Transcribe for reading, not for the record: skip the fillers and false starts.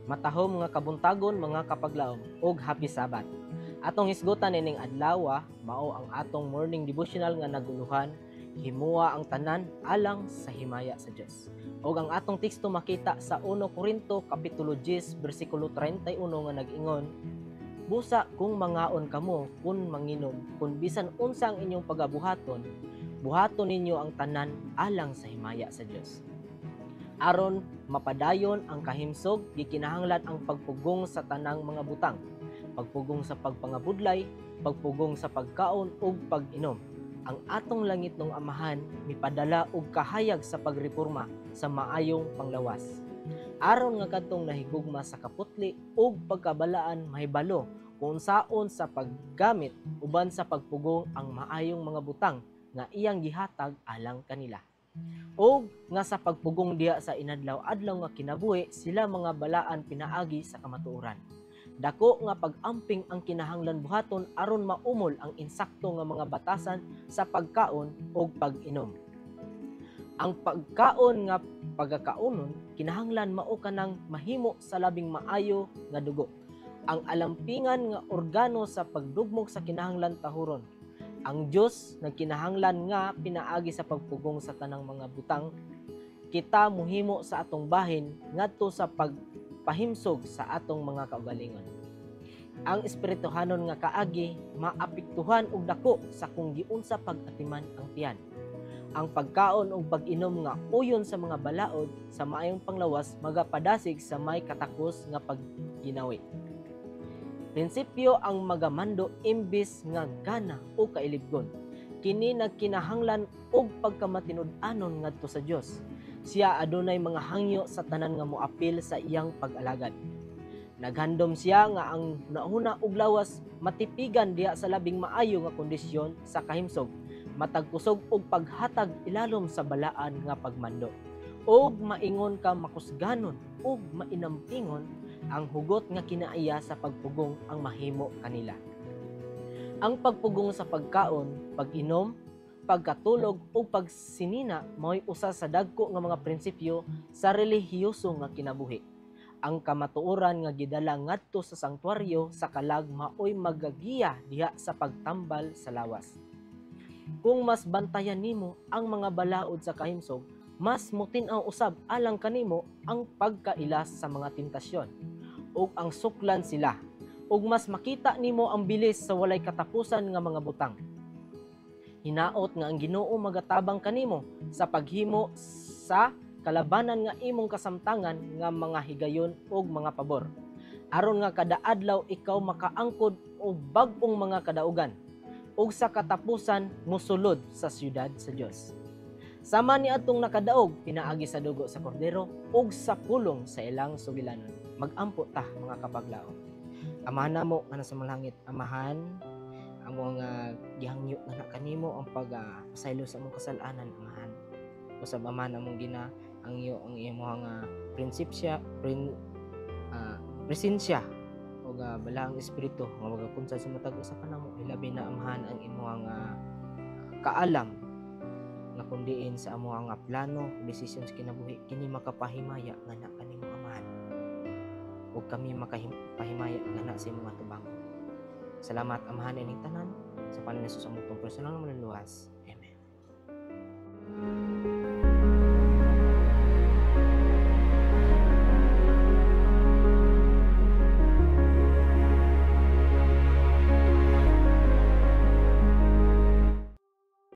Matahom nga kabuntagon mga kapaglaom ug happy Sabat. Atong hisgutan ining adlaw mao ang atong morning devotional nga naguluhan, himuwa ang tanan alang sa himaya sa Dios. Ug ang atong teksto makita sa 1 Korinto kapitulo 10 bersikulo 31 nga nag-ingon, busa kung mangaon kamo kun manginom kun bisan unsa ang inyong pagabuhaton, buhaton ninyo ang tanan alang sa himaya sa Dios. Aron mapadayon ang kahimsog, gikinahanglan ang pagpugong sa tanang mga butang, pagpugong sa pagpangabudlay, pagpugong sa pagkaon ug pag-inom. Ang atong langit ng Amahan mipadala og kahayag sa pagreporma sa maayong panglawas. Aron nga kadtong nahigugma sa kaputli ug pagkabalaan mahibalo kung saon sa paggamit uban sa pagpugong ang maayong mga butang nga iyang gihatag alang kanila. O nga sa pagpugong diha sa inadlaw-adlaw nga kinabuhi sila mga balaan pinaagi sa kamatuoran. Dako nga pag-amping ang kinahanglan buhaton aron maumol ang insakto nga mga batasan sa pagkaon o pag-inom. Ang pagkaon nga pagkakaunon kinahanglan mao kanang mahimo sa labing maayo nga dugo. Ang alampingan nga organo sa pagdugmok sa kinahanglan tahuron. Ang Dios nagkinahanglan nga pinaagi sa pagpugong sa tanang mga butang, kita muhimo sa atong bahin ngadto sa pagpahimsog sa atong mga kaugalingon. Ang espirituhanon nga kaagi maapektuhan og dako sa kung giunsa pag-atiman ang tiyan. Ang pagkaon ug pag-inom nga uyon sa mga balaod sa maayong panglawas magapadasig sa may katakos nga pagginawi. Prinsipyo ang magamando imbis nga gana o kailibgon. Kini nagkinahanglan og pagkamatinud-anon ngadto sa Dios. Siya adunay mga hangyo sa tanan nga moapil sa iyang pag-alagad. Naghandom siya nga ang nauna og lawas matipigan diha sa labing maayo nga kondisyon sa kahimsog, matag kusog og paghatag ilalom sa balaan nga pagmando. Og maingon ka makusganon og mainampingon ang hugot nga kinaiya sa pagpugong ang mahimo kanila. Ang pagpugong sa pagkaon, pag-inom, pagkatulog o pagsinina mao'y usa sa dagko nga mga prinsipyo sa relihiyoso nga kinabuhi. Ang kamatuoran nga gidala ngadto sa sanktuaryo sa kalag mao'y magagiya diha sa pagtambal sa lawas. Kung mas bantayan nimo ang mga balaod sa kahimsog, mas mutin-aw usab alang kanimo ang pagkailas sa mga tentasyon ug ang suklan sila, ug mas makita nimo ang bilis sa walay katapusan nga mga butang. Hinaot nga ang Ginoo magatabang kanimo sa paghimo sa kalabanan nga imong kasamtangan nga mga higayon ug mga pabor. Aron nga kada adlaw ikaw makaangkod og bag-ong mga kadaugan ug sa katapusan mosulod sa siyudad sa Dios. Sama ni atong nakadaog pinaagi sa dugo sa kordero ug sa pulong sa ilang sugilanon. Mag-ampo ta mga kapaglaom. Amahan namo nga nasa malangit, amahan amo nga gihangyo na kanimo ang pasaylo sa among kasalanan, amahan. Usab amahan among gina ang imong nga presensya o balaang espiritu nga magapunsa sa matag usa ka namo, ilabi na amahan ang imong kaalam nga kundiin sa among nga plano, desisyon sa kinabuhi kini makapahimaya nga na kanimo amahan. Ug kami makapahimaya nga na sa imong atubang. Salamat amahan ining tanan sa panahon sa among personal nga manluwas. Amen.